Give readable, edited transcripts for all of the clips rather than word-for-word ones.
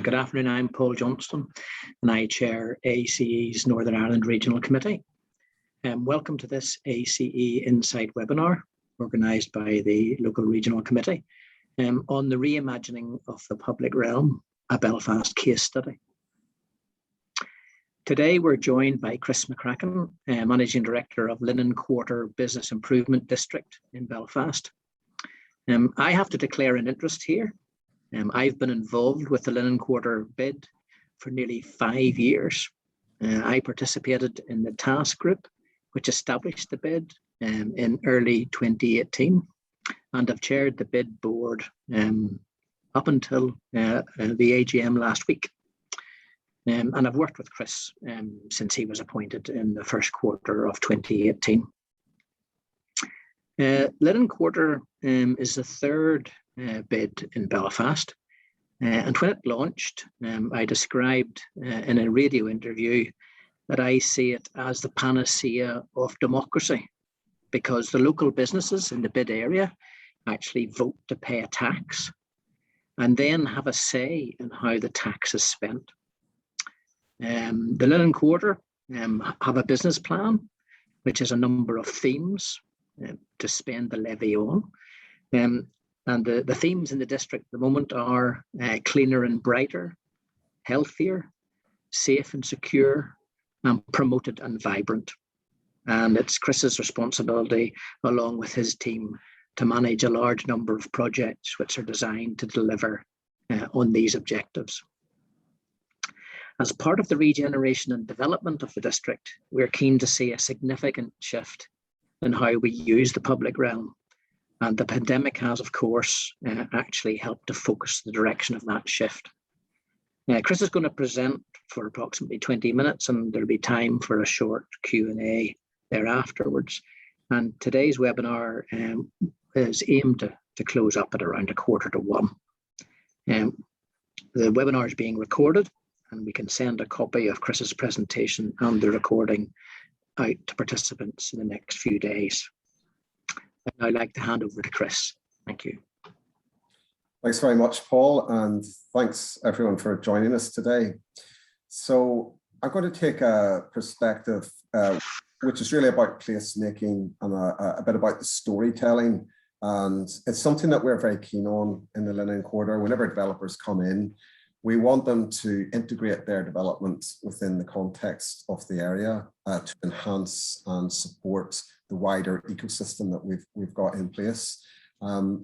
Good afternoon, I'm Paul Johnston and I chair ACE's Northern Ireland Regional Committee. Welcome to this ACE Insight webinar organised by the local regional committee on the reimagining of the public realm, a Belfast case study. Today we're joined by Chris McCracken, Managing Director of Linen Quarter Business Improvement District in Belfast. I have to declare an interest here. I've been involved with the Linen Quarter bid for nearly 5 years. I participated in the task group which established the bid in early 2018 and have chaired the bid board up until the AGM last week. And I've worked with Chris since he was appointed in the first quarter of 2018. Linen Quarter is the third bid in Belfast, and when it launched, I described in a radio interview that I see it as the panacea of democracy, because the local businesses in the bid area actually vote to pay a tax and then have a say in how the tax is spent. The Linen Quarter have a business plan which has a number of themes to spend the levy on. And the themes in the district at the moment are cleaner and brighter, healthier, safe and secure, and promoted and vibrant. And it's Chris's responsibility, along with his team, to manage a large number of projects which are designed to deliver on these objectives. As part of the regeneration and development of the district, we're keen to see a significant shift in how we use the public realm. And the pandemic has, of course, actually helped to focus the direction of that shift. Chris is going to present for approximately 20 minutes, and there'll be time for a short Q&A thereafterwards. And today's webinar is aimed to close up at around 1:45. The webinar is being recorded, and we can send a copy of Chris's presentation and the recording out to participants in the next few days. I'd like to hand over to Chris. Thank you. Thanks very much, Paul, and thanks everyone for joining us today. So I'm going to take a perspective which is really about placemaking and a bit about the storytelling. And it's something that we're very keen on in the Linen Quarter. Whenever developers come in, we want them to integrate their development within the context of the area to enhance and support the wider ecosystem that we've got in place.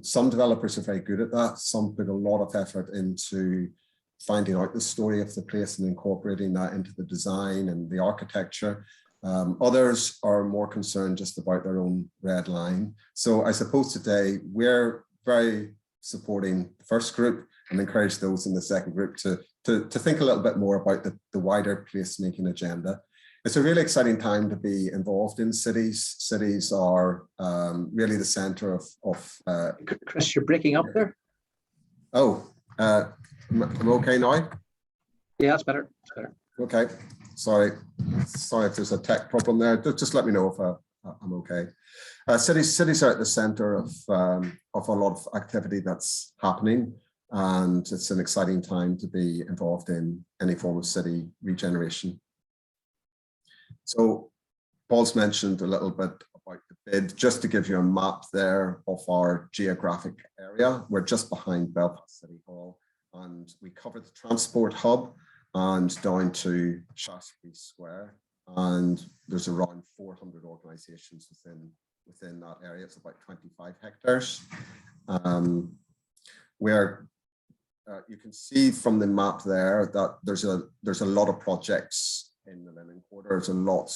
Some developers are very good at that. Some put a lot of effort into finding out the story of the place and incorporating that into the design and the architecture. Others are more concerned just about their own red line. So I suppose today we're very supporting the first group and encourage those in the second group to think a little bit more about the wider placemaking agenda. It's a really exciting time to be involved in cities. Cities are really the centre of Chris, you're breaking up there. Oh, I'm okay now? Yeah, that's better. That's better. Okay, sorry if there's a tech problem there. Just let me know if I'm okay. Cities are at the centre of a lot of activity that's happening, and it's an exciting time to be involved in any form of city regeneration. So Paul's mentioned a little bit about the bid. Just to give you a map there of our geographic area, we're just behind Belfast City Hall, and we cover the transport hub and down to Shaftesbury Square, and there's around 400 organisations within that area. It's about 25 hectares. Where you can see from the map there that there's a lot of projects in the Linen Quarter. There's a lot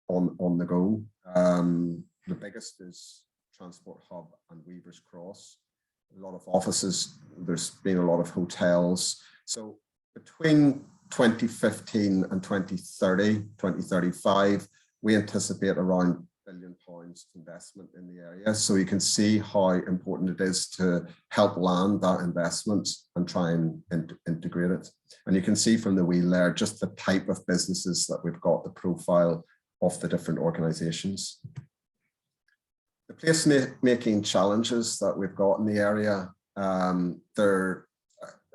on the go. The biggest is Transport Hub and Weavers Cross. A lot of offices. There's been a lot of hotels. So between 2015 and 2035, we anticipate around £1 billion investment in the area. So you can see how important it is to help land that investment and try and integrate it. And you can see from the wheel there just the type of businesses that we've got, the profile of the different organisations. The placemaking challenges that we've got in the area,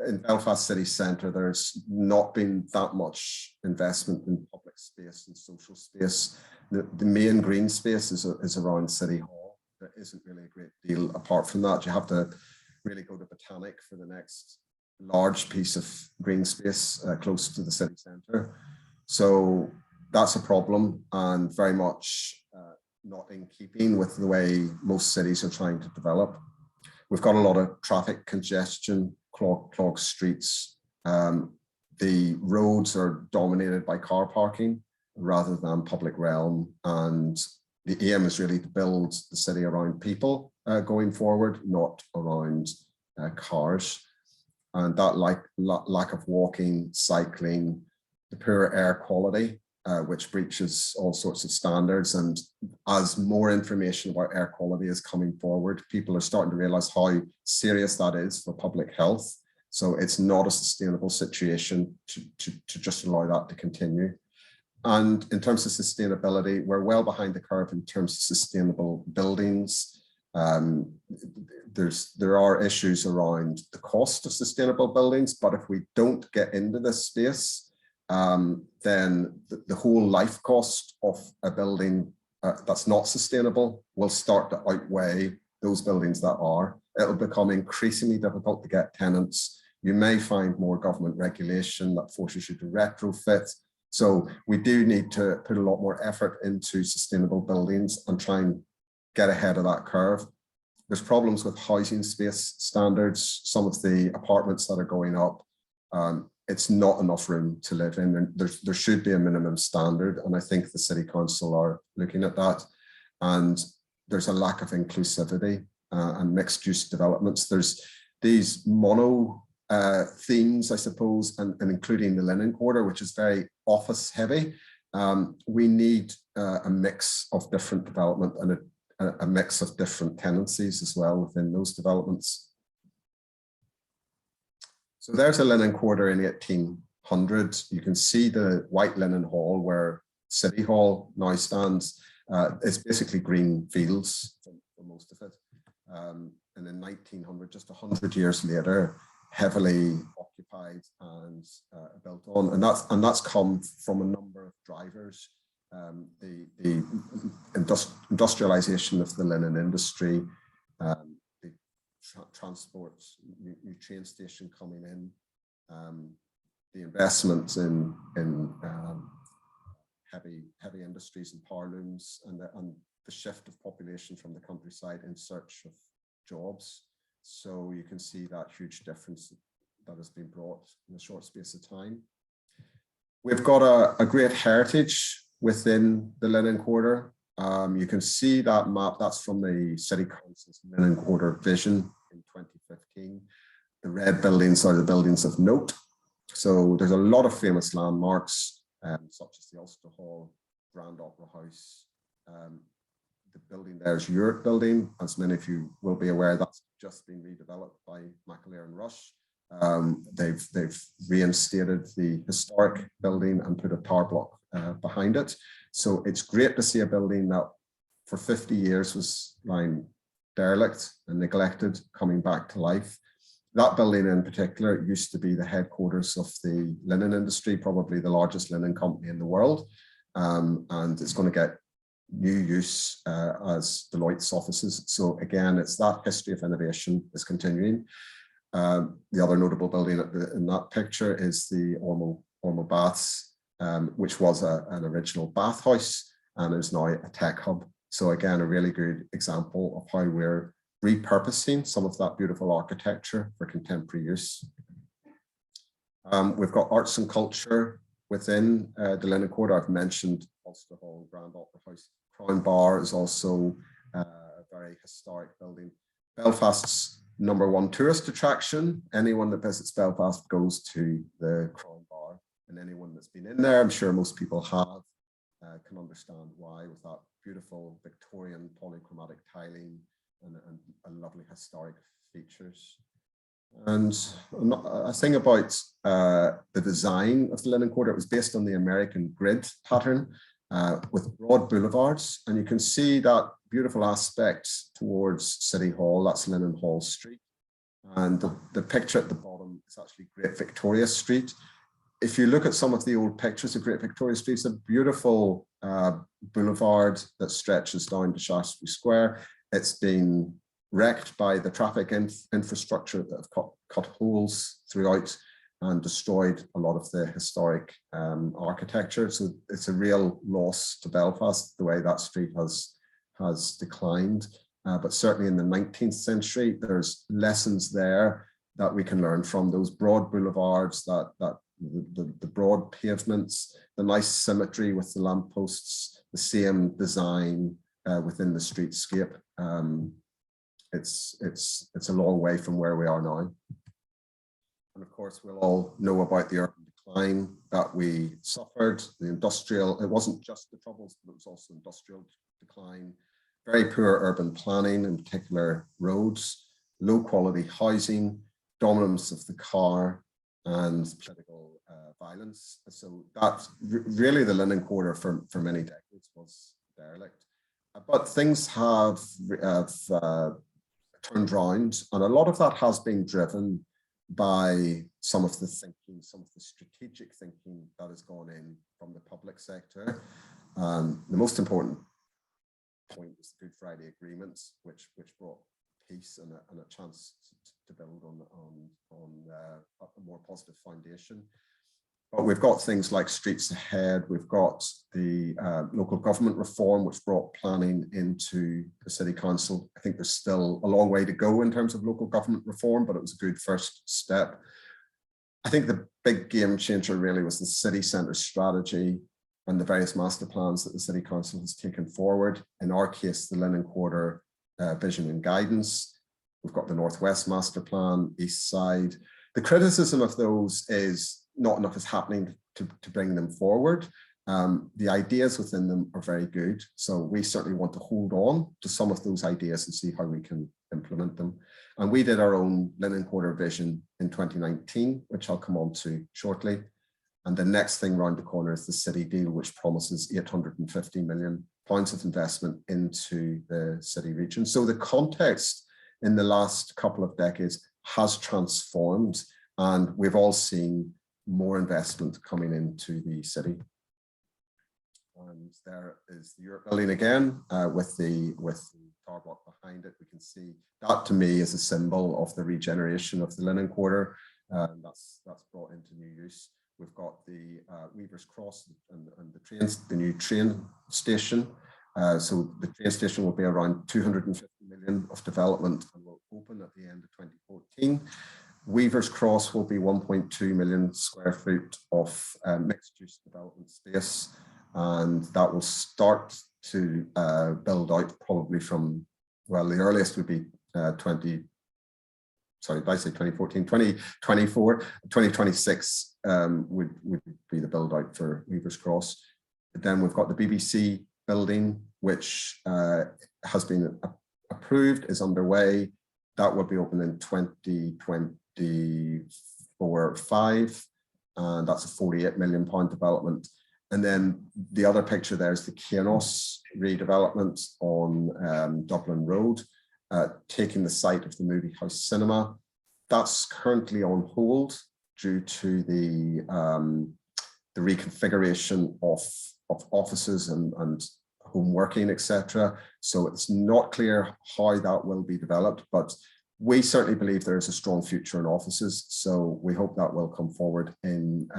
in Belfast city centre, there's not been that much investment in public space and social space. The main green space is around City Hall. There isn't really a great deal apart from that. You have to really go to Botanic for the next large piece of green space close to the city centre. So that's a problem, and very much not in keeping with the way most cities are trying to develop. We've got a lot of traffic congestion, clogged streets. The roads are dominated by car parking rather than public realm. And the aim is really to build the city around people going forward, not around cars. And that lack of walking, cycling, the poor air quality, which breaches all sorts of standards. And as more information about air quality is coming forward, people are starting to realize how serious that is for public health. So it's not a sustainable situation to just allow that to continue. And in terms of sustainability, we're well behind the curve in terms of sustainable buildings. There are issues around the cost of sustainable buildings, but if we don't get into this space, then the whole life cost of a building that's not sustainable will start to outweigh those buildings that are. It'll become increasingly difficult to get tenants. You may find more government regulation that forces you to retrofit. So we do need to put a lot more effort into sustainable buildings and try and get ahead of that curve. There's problems with housing space standards. Some of the apartments that are going up, it's not enough room to live in. There should be a minimum standard, and I think the City Council are looking at that. And there's a lack of inclusivity and mixed-use developments. There's these mono themes, I suppose, and including the Linen Quarter, which is very office-heavy. We need a mix of different development and a mix of different tenancies as well within those developments. So there's a Linen Quarter in 1800. You can see the White Linen Hall where City Hall now stands. It's basically green fields for most of it. And in 1900, just 100 years later, heavily occupied and built on. And that's come from a number of drivers. The industrialization of the linen industry, the transport, new train station coming in, the investments in heavy industries and power looms, and the shift of population from the countryside in search of jobs. So you can see that huge difference that has been brought in a short space of time. We've got a great heritage within the Linen Quarter. You can see that map. That's from the City Council's Linen Quarter vision in 2015. The red buildings are the buildings of note. So there's a lot of famous landmarks, such as the Ulster Hall, Grand Opera House. The building there is Europe Building. As many of you will be aware, that's just been redeveloped by McAleer and Rush. They've reinstated the historic building and put a tower block behind it. So it's great to see a building that for 50 years was lying derelict and neglected coming back to life. That building in particular used to be the headquarters of the linen industry, probably the largest linen company in the world. And it's going to get new use as Deloitte's offices. So again, it's that history of innovation is continuing. The other notable building in that picture is the Ormo Baths, which was an original bathhouse and is now a tech hub. So again, a really good example of how we're repurposing some of that beautiful architecture for contemporary use. We've got arts and culture within the Linen Quarter. I've mentioned Ulster Hall, Grand Opera House. Crown Bar is also a very historic building. Belfast's #1 tourist attraction. Anyone that visits Belfast goes to the Crown Bar, and anyone that's been in there, I'm sure most people have, can understand why, with that beautiful Victorian polychromatic tiling and lovely historic features. And a thing about the design of the Linen Quarter, it was based on the American grid pattern with broad boulevards. And you can see that beautiful aspect towards City Hall, that's Linen Hall Street. And the picture at the bottom is actually Great Victoria Street. If you look at some of the old pictures of Great Victoria Street, it's a beautiful boulevard that stretches down to Shaftesbury Square. It's been wrecked by the traffic infrastructure that have cut holes throughout and destroyed a lot of the historic architecture. So it's a real loss to Belfast, the way that street has declined. But certainly in the 19th century, there's lessons there that we can learn from. Those broad boulevards, the broad pavements, the nice symmetry with the lampposts, the same design within the streetscape. It's a long way from where we are now. And of course, we'll all know about the urban decline that we suffered, the industrial, it wasn't just the Troubles, but it was also industrial decline, very poor urban planning, in particular roads, low quality housing, dominance of the car, and political violence. So that's really the Linen Quarter for many decades was derelict. But things have turned around, and a lot of that has been driven by some of the thinking, some of the strategic thinking that has gone in from the public sector. The most important point was the Good Friday Agreement, which brought peace and a chance to build on a more positive foundation. But we've got things like Streets Ahead, we've got the local government reform, which brought planning into the City Council. I think there's still a long way to go in terms of local government reform, but it was a good first step. I think the big game changer really was the city centre strategy and the various master plans that the City Council has taken forward. In our case, the Linen Quarter vision and guidance. We've got the Northwest Master Plan, East Side. The criticism of those is not enough is happening to bring them forward. The ideas within them are very good. So we certainly want to hold on to some of those ideas and see how we can implement them. And we did our own Linen Quarter vision in 2019, which I'll come on to shortly. And the next thing round the corner is the City Deal, which promises £850 million of investment into the city region. So the context in the last couple of decades has transformed, and we've all seen more investment coming into the city. And there is the Europe building again with the car block behind it. We can see that, to me, is a symbol of the regeneration of the Linen Quarter. That's brought into new use. We've got the Weavers Cross and the new train station. So the train station will be around 250 million of development and will open at the end of 2014. Weavers Cross will be 1.2 million square feet of mixed-use development space, and that will start to build out probably from, well, the earliest would be 2026 would be the build out for Weavers Cross. But then we've got the BBC building, which has been approved, is underway. That will be open in 2024-5, and that's a £48 million development. And then the other picture there is the Kainos redevelopment on Dublin Road, taking the site of the Movie House Cinema. That's currently on hold due to the reconfiguration of offices and home working, etc. So it's not clear how that will be developed, but we certainly believe there is a strong future in offices. So we hope that will come forward in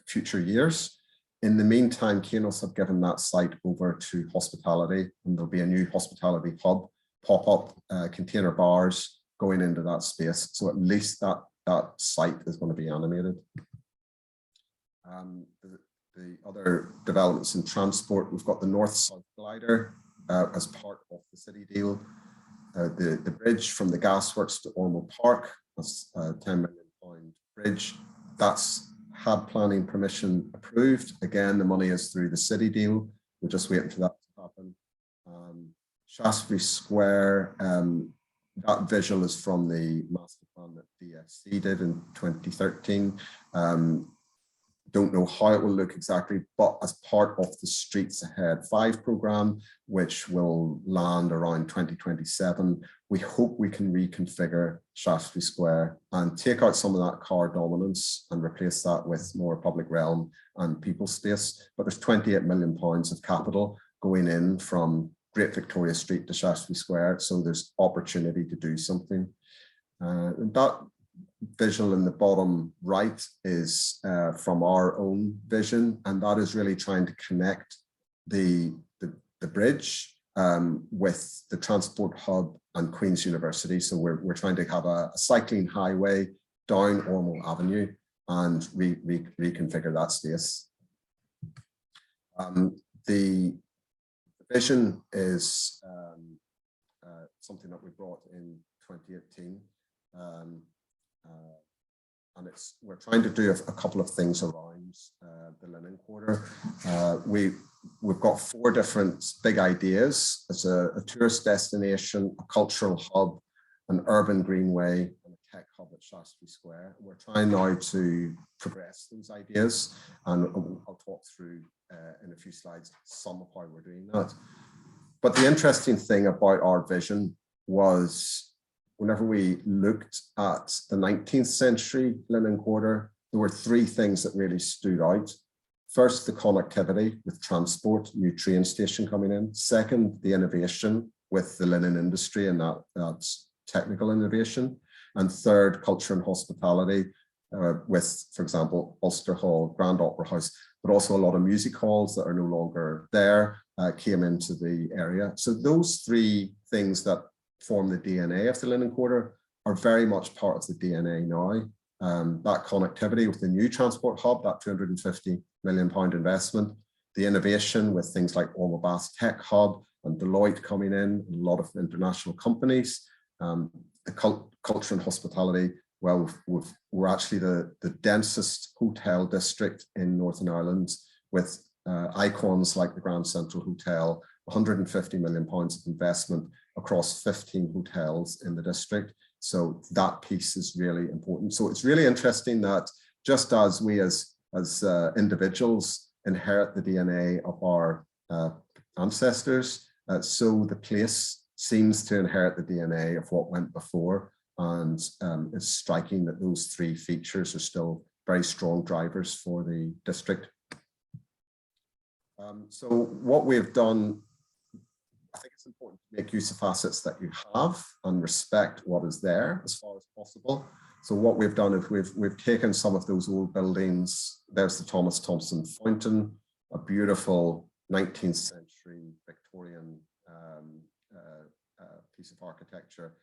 future years. In the meantime, Kainos have given that site over to hospitality, and there'll be a new hospitality hub, pop-up container bars going into that space. So at least that site is going to be animated. The other developments in transport, we've got the North-South glider as part of the city deal. The bridge from the gasworks to Ormeau Park, that's a £10 million bridge. That's had planning permission approved. Again, the money is through the city deal. We're just waiting for that to happen. Shaftesbury Square, that visual is from the master plan that DFC did in 2013. don't know how it will look exactly, but as part of the Streets Ahead 5 programme, which will land around 2027, we hope we can reconfigure Shaftesbury Square and take out some of that car dominance and replace that with more public realm and people space. But there's £28 million of capital going in from Great Victoria Street to Shaftesbury Square, so there's opportunity to do something. And that visual in the bottom right is from our own vision, and that is really trying to connect the bridge with the transport hub and Queen's University. So we're trying to have a cycling highway down Ormeau Avenue and reconfigure that space. The vision is something that we brought in 2018. And we're trying to do a couple of things around the Linen Quarter. We've got 4 different big ideas. It's a tourist destination, a cultural hub, an urban greenway, and a tech hub at Shaftesbury Square. We're trying now to progress those ideas, and I'll talk through in a few slides some of how we're doing that. But the interesting thing about our vision was, whenever we looked at the 19th century Linen Quarter, there were 3 things that really stood out. First, the connectivity with transport, new train station coming in. Second, the innovation with the linen industry, and that's technical innovation. And third, culture and hospitality with, for example, Ulster Hall, Grand Opera House, but also a lot of music halls that are no longer there came into the area. So those 3 things that form the DNA of the Linen Quarter are very much part of the DNA now. That connectivity with the new transport hub, that £250 million investment, the innovation with things like Ormeau Bath's Tech Hub and Deloitte coming in, a lot of international companies, the culture and hospitality. Well, we're actually the densest hotel district in Northern Ireland, with icons like the Grand Central Hotel, £150 million of investment across 15 hotels in the district. So that piece is really important. So it's really interesting that just as we as individuals inherit the DNA of our ancestors, so the place seems to inherit the DNA of what went before. And it's striking that those 3 features are still very strong drivers for the district. So what we've done, I think it's important to make use of assets that you have and respect what is there as far as possible. So what we've done is we've taken some of those old buildings. There's the Thomas Thompson Fountain, a beautiful 19th century Victorian piece of architecture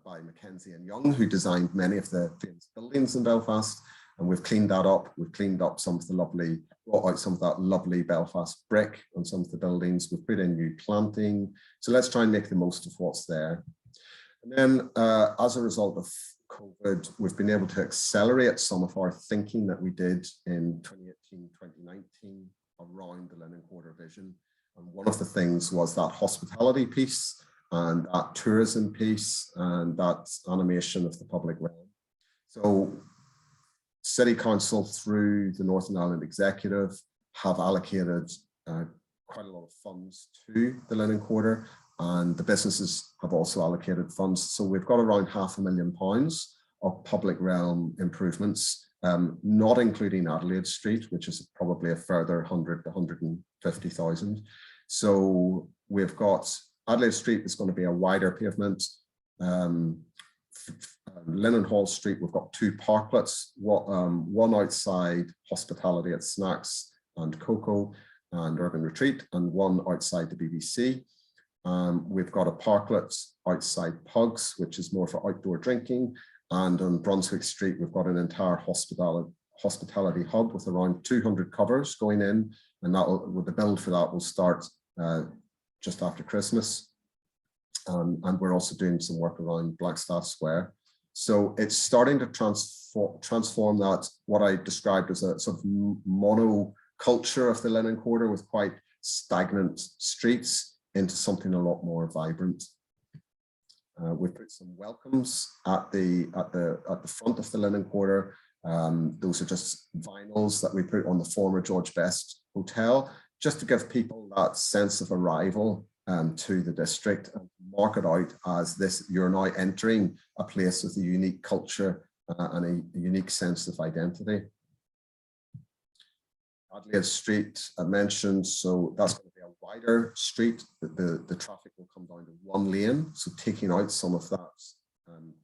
by Mackenzie and Young, who designed many of the famous buildings in Belfast. And we've cleaned that up. We've cleaned up some of the brought out some of that lovely Belfast brick on some of the buildings. We've put in new planting. So let's try and make the most of what's there. And then as a result of COVID, we've been able to accelerate some of our thinking that we did in 2018, 2019 around the Linen Quarter vision. And one of the things was that hospitality piece and that tourism piece and that animation of the public realm. So City Council through the Northern Ireland Executive have allocated quite a lot of funds to the Linen Quarter, and the businesses have also allocated funds. So we've got around £500,000 of public realm improvements, not including Adelaide Street, which is probably a further 100 to 150,000. So we've got Adelaide Street is going to be a wider pavement. Linen Hall Street, we've got 2 parklets, one outside hospitality at Snacks and Cocoa and Urban Retreat, and one outside the BBC. We've got a parklet outside Pugs, which is more for outdoor drinking. And on Brunswick Street, we've got an entire hospitality hub with around 200 covers going in. And the build for that will start just after Christmas. And we're also doing some work around Blackstaff Square. So it's starting to transform that, what I described as a sort of mono culture of the Linen Quarter with quite stagnant streets into something a lot more vibrant. We've put some welcomes at the front of the Linen Quarter, Those are just vinyls that we put on the former George Best Hotel, just to give people that sense of arrival to the district and mark it out as this, you're now entering a place with a unique culture and a unique sense of identity. Adelaide Street, I mentioned, so that's going to be a wider street. The traffic will come down to one lane, so taking out some of that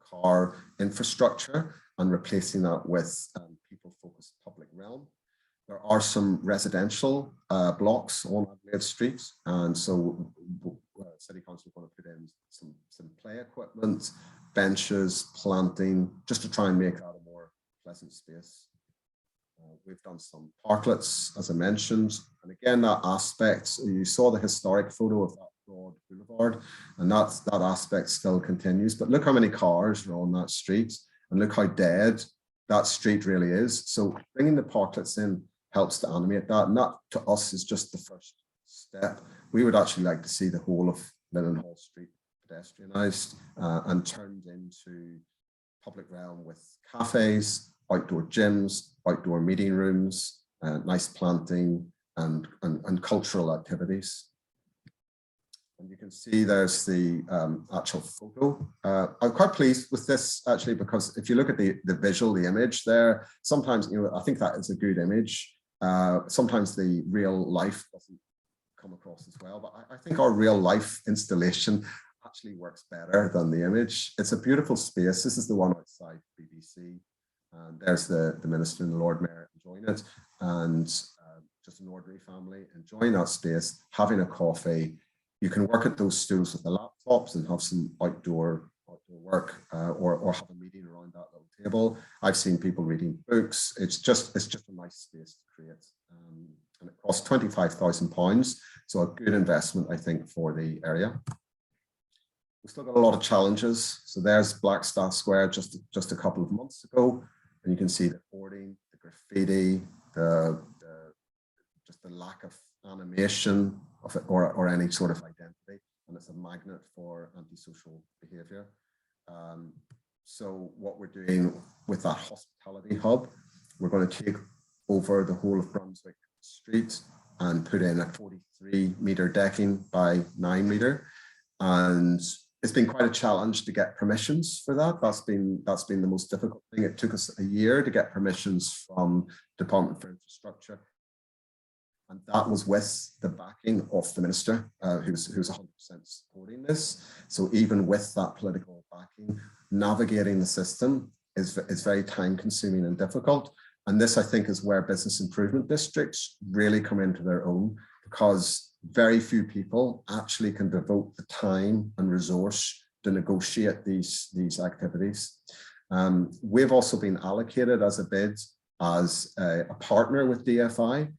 car infrastructure and replacing that with people-focused public realm. There are some residential blocks on Adelaide Street, and so City Council is going to put in some play equipment, benches, planting, just to try and make that a more pleasant space. We've done some parklets, as I mentioned, and again, that aspect, you saw the historic photo of that broad boulevard, and that aspect still continues, but look how many cars are on that street, and look how dead that street really is. So bringing the parklets in helps to animate that, and that to us is just the first step. We would actually like to see the whole of Millenhall Street pedestrianised and turned into public realm with cafes, outdoor gyms, outdoor meeting rooms, nice planting and cultural activities. And you can see there's the actual photo. I'm quite pleased with this actually, because if you look at the visual, the image there, sometimes, you know, I think that is a good image. Sometimes the real life doesn't come across as well, but I think our real life installation actually works better than the image. It's a beautiful space. This is the one outside BBC. And there's the Minister and the Lord Mayor enjoying it, and just an ordinary family enjoying that space, having a coffee. You can work at those stools with the laptops and have some outdoor work, or have a meeting around that little table. I've seen people reading books. It's just a nice space to create, and it costs £25,000, so a good investment, I think, for the area. We've still got a lot of challenges. So there's Blackstaff Square just a couple of months ago, and you can see the hoarding, the graffiti, just the lack of animation of it, or any sort of identity, and it's a magnet for antisocial behaviour. So what we're doing with that hospitality hub, we're going to take over the whole of Brunswick Street and put in a 43-metre decking by 9-metre, and it's been quite a challenge to get permissions for that. That's been the most difficult thing. It took us a year to get permissions from Department for Infrastructure, and that was with the backing of the Minister, who's 100% supporting this. So even with that political backing, navigating the system is very time-consuming and difficult. And this, I think, is where business improvement districts really come into their own, because very few people actually can devote the time and resource to negotiate these activities. We've also been allocated as a bid as a partner with DFI,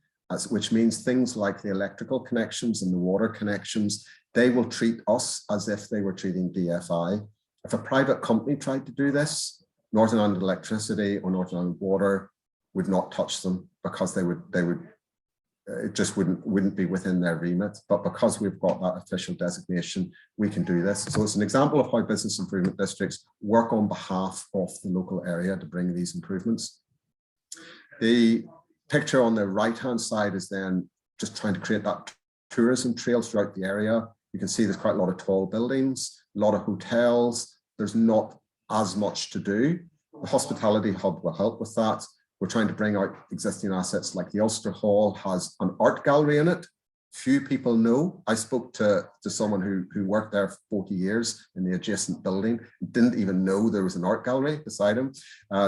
which means things like the electrical connections and the water connections, they will treat us as if they were treating DFI. If a private company tried to do this, Northern Ireland Electricity or Northern Ireland Water would not touch them, because it just wouldn't be within their remit. But because we've got that official designation, we can do this. So it's an example of how business improvement districts work on behalf of the local area to bring these improvements. The picture on the right-hand side is then just trying to create that tourism trail throughout the area. You can see there's quite a lot of tall buildings, a lot of hotels. There's not as much to do. The hospitality hub will help with that. We're trying to bring out existing assets, like the Ulster Hall has an art gallery in it. Few people know. I spoke to someone who worked there for 40 years in the adjacent building, didn't even know there was an art gallery beside him.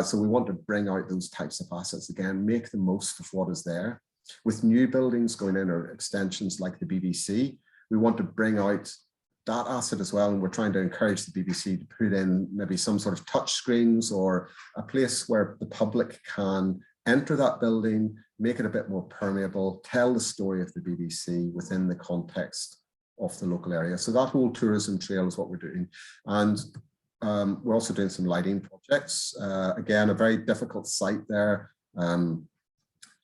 So we want to bring out those types of assets again, make the most of what is there. With new buildings going in, or extensions like the BBC, we want to bring out that asset as well, and we're trying to encourage the BBC to put in maybe some sort of touch screens or a place where the public can enter that building, make it a bit more permeable, tell the story of the BBC within the context of the local area. So that whole tourism trail is what we're doing. And we're also doing some lighting projects. Again, a very difficult site there,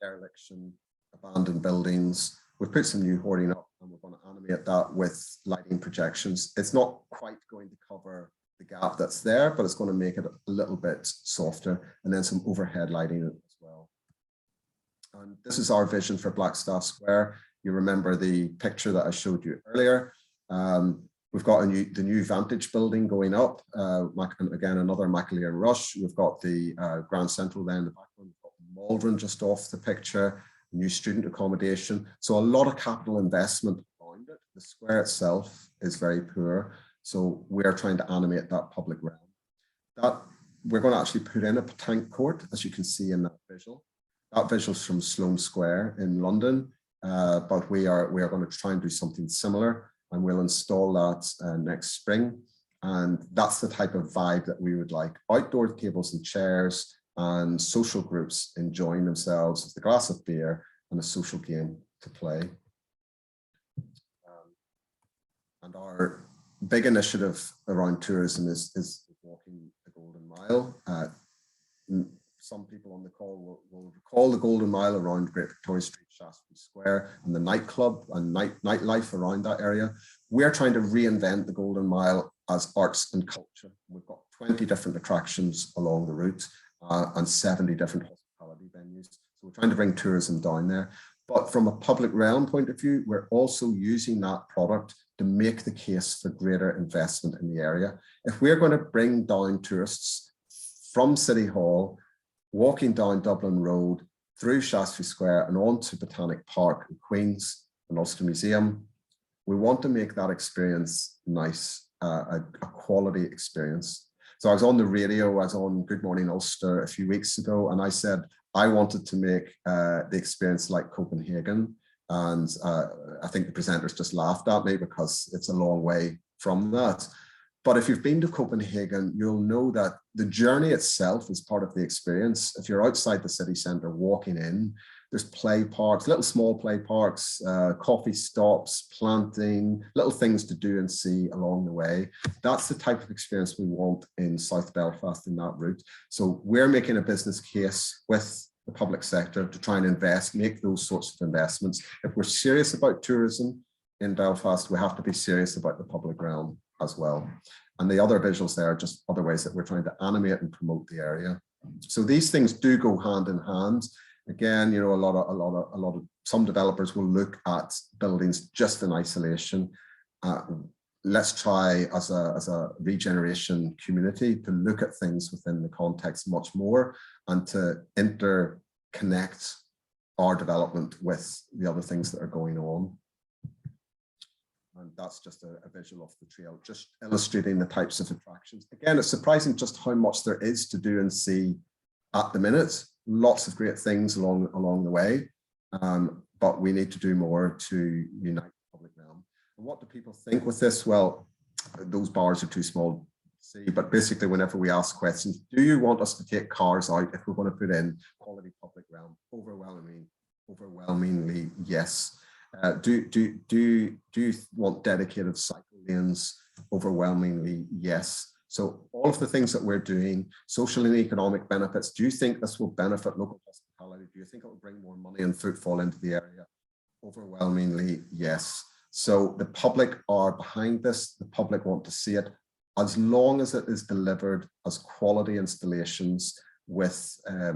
dereliction, abandoned buildings. We've put some new hoarding up, and we're going to animate that with lighting projections. It's not quite going to cover the gap that's there, but it's going to make it a little bit softer, and then some overhead lighting as well. And this is our vision for Blackstaff Square. You remember the picture that I showed you earlier. We've got the new Vantage building going up. Again, another Macaleer and Rush. We've got the Grand Central there in the background. We've got Maldron just off the picture, new student accommodation. So a lot of capital investment around it. The square itself is very poor. So we're trying to animate that public realm. That we're going to actually put in a petanque court, as you can see in that visual. That visual is from Sloane Square in London, but we are going to try and do something similar, and we'll install that next spring. And that's the type of vibe that we would like. Outdoor tables and chairs and social groups enjoying themselves with a glass of beer and a social game to play. And our big initiative around tourism is walking the Golden Mile. Some people on the call will recall the Golden Mile around Great Victoria Street, Shaftesbury Square, and the nightclub and nightlife around that area. We're trying to reinvent the Golden Mile as arts and culture. We've got 20 different attractions along the route and 70 different hospitality venues. So we're trying to bring tourism down there. But from a public realm point of view, we're also using that product to make the case for greater investment in the area. If we're going to bring down tourists from City Hall, walking down Dublin Road, through Shaftesbury Square and on to Botanic Park in Queen's and Ulster Museum, we want to make that experience nice, a quality experience. So I was on the radio, I was on Good Morning Ulster a few weeks ago, and I said I wanted to make the experience like Copenhagen. And I think the presenters just laughed at me because it's a long way from that. But if you've been to Copenhagen, you'll know that the journey itself is part of the experience. If you're outside the city centre walking in, there's play parks, little small play parks, coffee stops, planting, little things to do and see along the way. That's the type of experience we want in South Belfast in that route. So we're making a business case with the public sector to try and invest, make those sorts of investments. If we're serious about tourism in Belfast, we have to be serious about the public realm as well. And the other visuals there are just other ways that we're trying to animate and promote the area. So these things do go hand in hand. Again, you know, some developers will look at buildings just in isolation. Let's try as a regeneration community to look at things within the context much more and to interconnect our development with the other things that are going on. And that's just a visual of the trail, just illustrating the types of attractions. Again, it's surprising just how much there is to do and see at the minute. Lots of great things along the way, but we need to do more to unite the public realm. And what do people think with this? Well, those bars are too small to see, but basically whenever we ask questions, do you want us to take cars out if we want to put in quality public realm? Overwhelmingly yes. Do you want dedicated cycle lanes? Overwhelmingly yes. So all of the things that we're doing, social and economic benefits, do you think this will benefit local hospitality? Do you think it will bring more money and footfall into the area? Overwhelmingly yes. So the public are behind this. The public want to see it as long as it is delivered as quality installations with a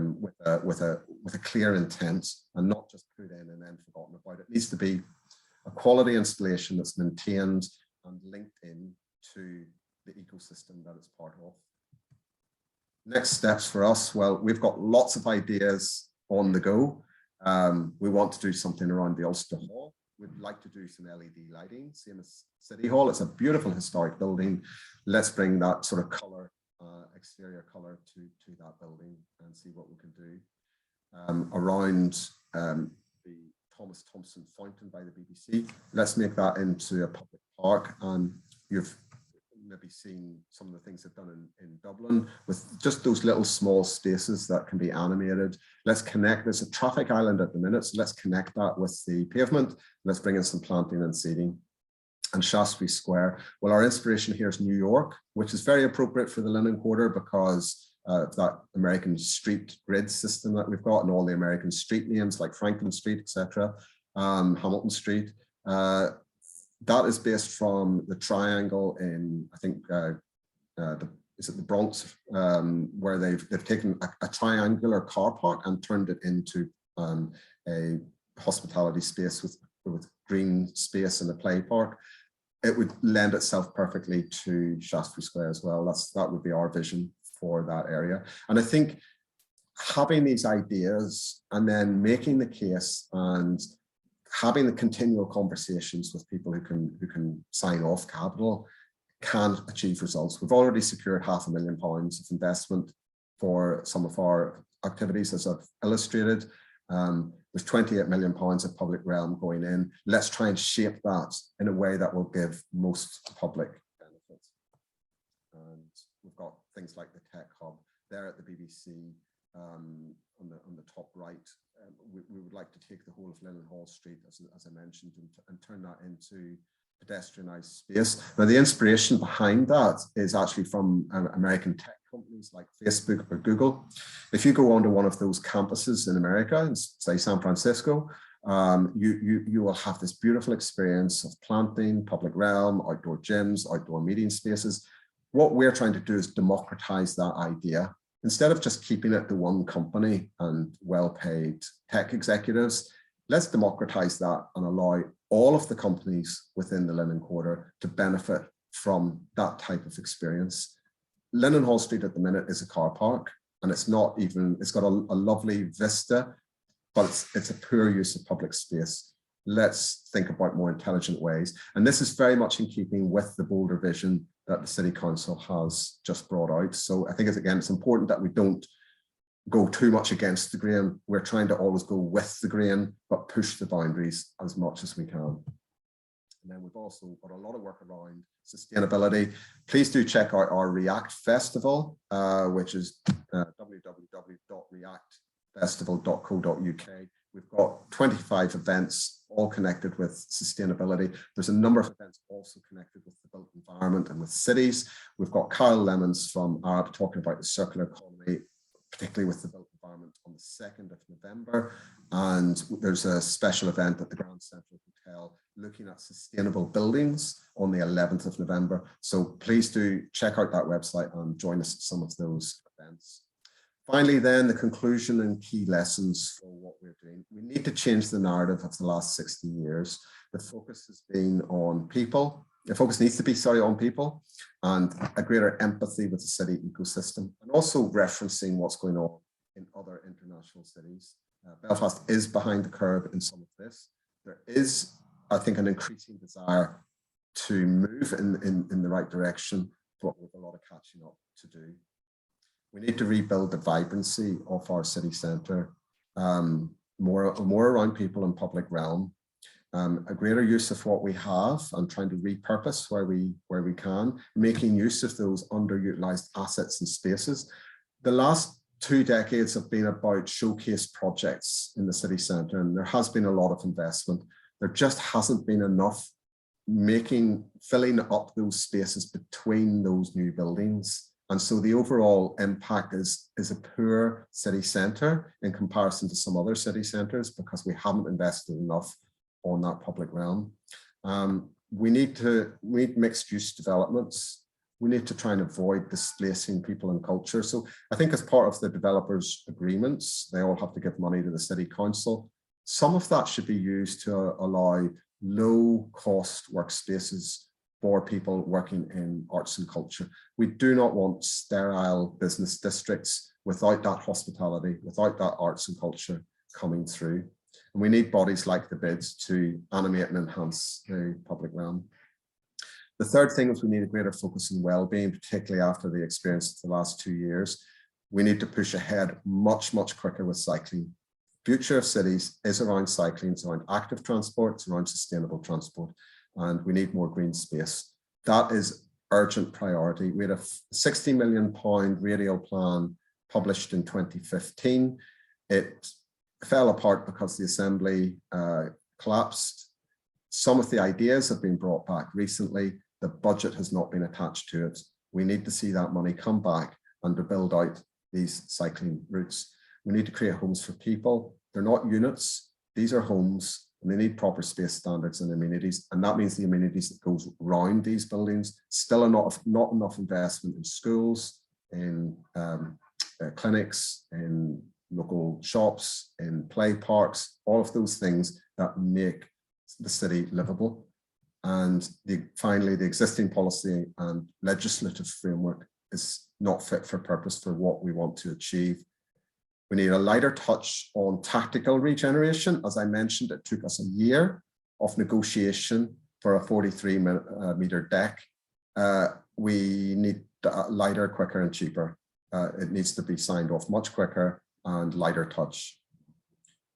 clear intent and not just put in and then forgotten about. It needs to be a quality installation that's maintained and linked in to the ecosystem that it's part of. Next steps for us, well, we've got lots of ideas on the go. We want to do something around the Ulster Hall. We'd like to do some LED lighting, same as City Hall. It's a beautiful historic building. Let's bring that sort of colour, exterior colour to that building and see what we can do. Around the Thomas Thompson Fountain by the BBC, let's make that into a public park. And you've maybe seen some of the things they've done in Dublin with just those little small spaces that can be animated. Let's connect, there's a traffic island at the minute, so let's connect that with the pavement. Let's bring in some planting and seeding. And Shaftesbury Square, well, our inspiration here is New York, which is very appropriate for the Linen Quarter because of that American street grid system that we've got and all the American street names like Franklin Street, etc., Hamilton Street. That is based from the triangle in, I think, is it the Bronx, where they've taken a triangular car park and turned it into a hospitality space with green space and a play park. It would lend itself perfectly to Shaftesbury Square as well. That would be our vision for that area. And I think having these ideas and then making the case and having the continual conversations with people who can sign off capital can achieve results. We've already secured £500,000 of investment for some of our activities, as I've illustrated. There's £28 million of public realm going in. Let's try and shape that in a way that will give most public benefit. And we've got things like the Tech Hub there at the BBC on the top right. We would like to take the whole of Leadenhall Street, as I mentioned, and turn that into pedestrianised space. Now, the inspiration behind that is actually from American tech companies like Facebook or Google. If you go onto one of those campuses in America, say San Francisco, you will have this beautiful experience of planting, public realm, outdoor gyms, outdoor meeting spaces. What we're trying to do is democratize that idea. Instead of just keeping it to one company and well-paid tech executives, let's democratize that and allow all of the companies within the Linen Quarter to benefit from that type of experience. Leadenhall Street at the minute is a car park, and it's got a lovely vista, but it's a poor use of public space. Let's think about more intelligent ways. And this is very much in keeping with the bolder vision that the City Council has just brought out. So I think it's important that we don't go too much against the grain. We're trying to always go with the grain, but push the boundaries as much as we can. And then we've also got a lot of work around sustainability. Please do check out our React Festival, which is www.reactfestival.co.uk. We've got 25 events, all connected with sustainability. There's a number of events also connected with the built environment and with cities. We've got Kyle Lemons from ARB talking about the circular economy, particularly with the built environment, on the 2nd of November. And there's a special event at the Grand Central Hotel looking at sustainable buildings on the 11th of November. So please do check out that website and join us at some of those events. Finally, then, the conclusion and key lessons for what we're doing. We need to change the narrative of the last 60 years. The focus has been on people. The focus needs to be, on people, and a greater empathy with the city ecosystem, and also referencing what's going on in other international cities. Belfast is behind the curve in some of this. There is, I think, an increasing desire to move in the right direction, but with a lot of catching up to do. We need to rebuild the vibrancy of our city centre, more around people in public realm, a greater use of what we have and trying to repurpose where we can, making use of those underutilised assets and spaces. The last 2 decades have been about showcase projects in the city centre, and there has been a lot of investment. There just hasn't been enough filling up those spaces between those new buildings. And so the overall impact is a poor city centre in comparison to some other city centres, because we haven't invested enough on that public realm. We need mixed use developments. We need to try and avoid displacing people and culture. So I think as part of the developers' agreements, they all have to give money to the City Council. Some of that should be used to allow low cost workspaces for people working in arts and culture. We do not want sterile business districts without that hospitality, without that arts and culture coming through. And we need bodies like the BIDs to animate and enhance the public realm. The third thing is we need a greater focus on well-being, particularly after the experience of the last 2 years. We need to push ahead much, much quicker with cycling. Future of cities is around cycling, it's around active transport, it's around sustainable transport, and we need more green space. That is urgent priority. We had a £60 million radial plan published in 2015. It fell apart because the Assembly collapsed. Some of the ideas have been brought back recently. The budget has not been attached to it. We need to see that money come back and to build out these cycling routes. We need to create homes for people. They're not units. These are homes, and they need proper space standards and amenities. And that means the amenities that goes around these buildings. Still not enough investment in schools, in clinics, in local shops, in play parks, all of those things that make the city livable. And finally, the existing policy and legislative framework is not fit for purpose for what we want to achieve. We need a lighter touch on tactical regeneration. As I mentioned, it took us a year of negotiation for a 43-meter deck. We need lighter, quicker, and cheaper. It needs to be signed off much quicker and lighter touch.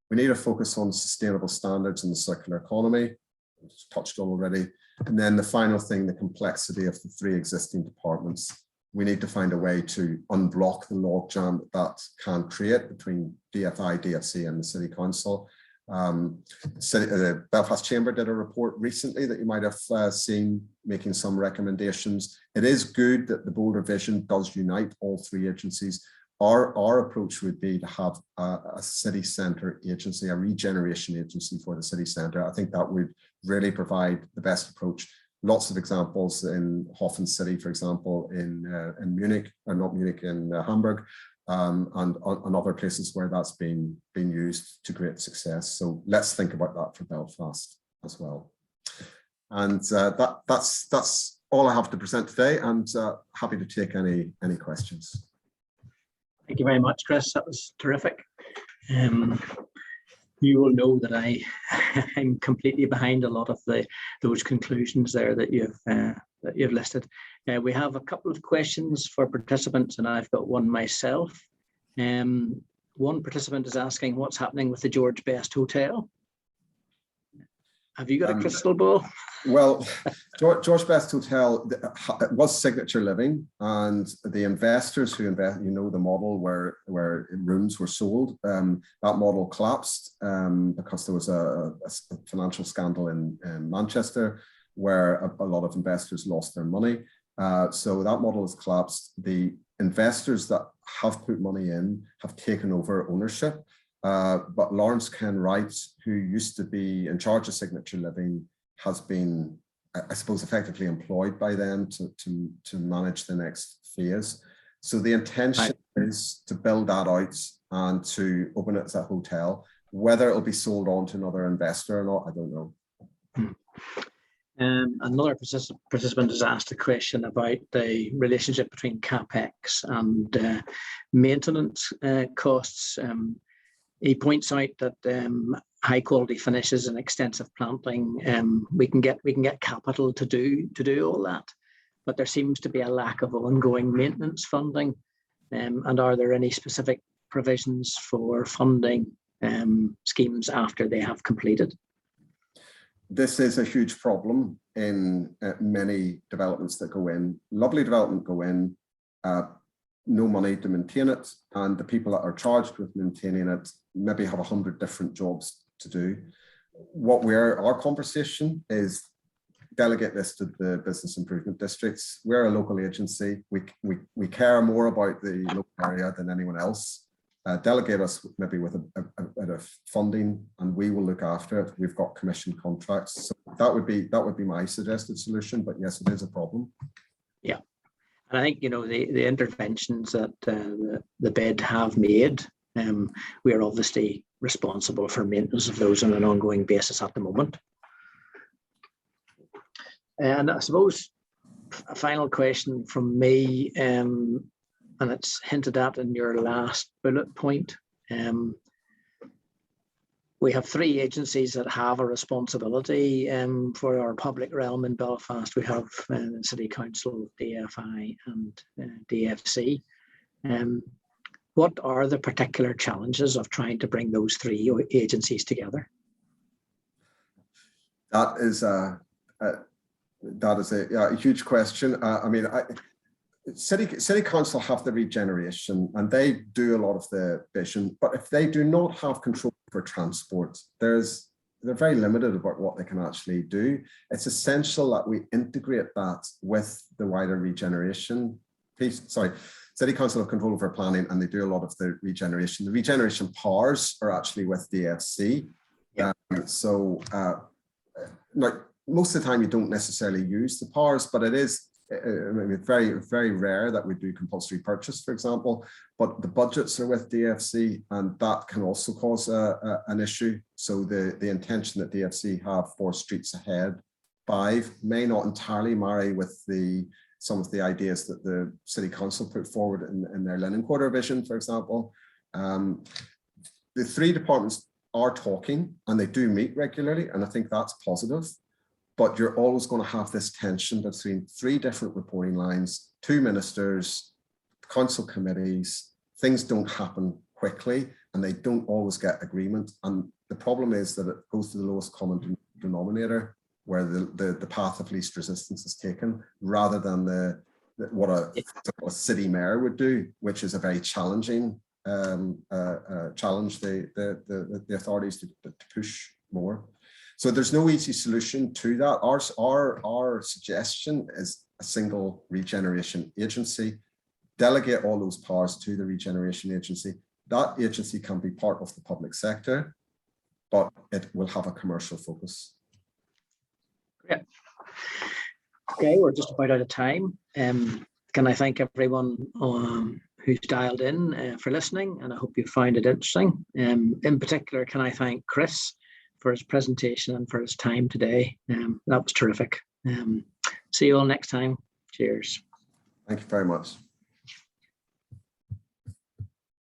We need a focus on sustainable standards in the circular economy, which touched on already. And then the final thing, the complexity of the 3 existing departments. We need to find a way to unblock the logjam that can create between DFI, DFC, and the City Council. The Belfast Chamber did a report recently that you might have seen, making some recommendations. It is good that the bold revision does unite all 3 agencies. Our approach would be to have a city centre agency, a regeneration agency for the city centre. I think that would really provide the best approach. Lots of examples in Hoffen City, for example, in Munich, or not Munich, in Hamburg, and other places where that's been used to great success. So let's think about that for Belfast as well. And that's all I have to present today, and happy to take any questions. Thank you very much, Chris. That was terrific. You will know that I'm completely behind a lot of those conclusions there that you've listed. We have a couple of questions for participants, and I've got one myself. One participant is asking what's happening with the George Best Hotel. Have you got a crystal ball? Well, George Best Hotel was Signature Living, and the investors who invest, the model where rooms were sold, that model collapsed because there was a financial scandal in Manchester where a lot of investors lost their money. So that model has collapsed. The investors that have put money in have taken over ownership. But Lawrence Ken Wright, who used to be in charge of Signature Living, has been, I suppose, effectively employed by them to manage the next phase. So the intention is to build that out and to open it as a hotel. Whether it'll be sold on to another investor or not, I don't know. Another participant has asked a question about the relationship between CapEx and maintenance costs. He points out that high quality finishes and extensive planting, we can get capital to do all that, but there seems to be a lack of ongoing maintenance funding. And are there any specific provisions for funding schemes after they have completed? This is a huge problem in many developments that go in. Lovely development go in, no money to maintain it, and the people that are charged with maintaining it maybe have 100 different jobs to do. Our conversation is delegate this to the business improvement districts. We're a local agency. We care more about the local area than anyone else. Delegate us maybe with a bit of funding, and we will look after it. We've got commission contracts, so that would be my suggested solution. But yes, it is a problem. Yeah, and I think the interventions that the BID have made, we are obviously responsible for maintenance of those on an ongoing basis at the moment. And I suppose a final question from me, and it's hinted at in your last bullet point. We have 3 agencies that have a responsibility for our public realm in Belfast. We have the City Council, DFI and DFC. What are the particular challenges of trying to bring those 3 agencies together? That is a huge question. City Council have the regeneration and they do a lot of the vision, but if they do not have control for transport, they're very limited about what they can actually do. It's essential that we integrate that with the wider regeneration piece. City Council have control over planning and they do a lot of the regeneration. The regeneration powers are actually with DFC. Yeah. Like most of the time you don't necessarily use the powers, but it is very, very rare that we do compulsory purchase, for example, but the budgets are with DFC, and that can also cause an issue. So the intention that DFC have for Streets Ahead 5 may not entirely marry with some of the ideas that the City Council put forward in their Linen Quarter vision, for example. The three departments are talking, and they do meet regularly, and I think that's positive. But you're always going to have this tension between three different reporting lines, two ministers, council committees. Things don't happen quickly, and they don't always get agreement. And the problem is that it goes to the lowest common denominator, where the path of least resistance is taken, rather than what a city mayor would do, which is a very challenging challenge the authorities to push more. So there's no easy solution to that. Our suggestion is a single regeneration agency. Delegate all those powers to the regeneration agency. That agency can be part of the public sector, but it will have a commercial focus. Great. Okay, we're just about out of time. Can I thank everyone who's dialed in for listening, and I hope you find it interesting. In particular, can I thank Chris for his presentation and for his time today. That was terrific. See you all next time. Cheers. Thank you very much.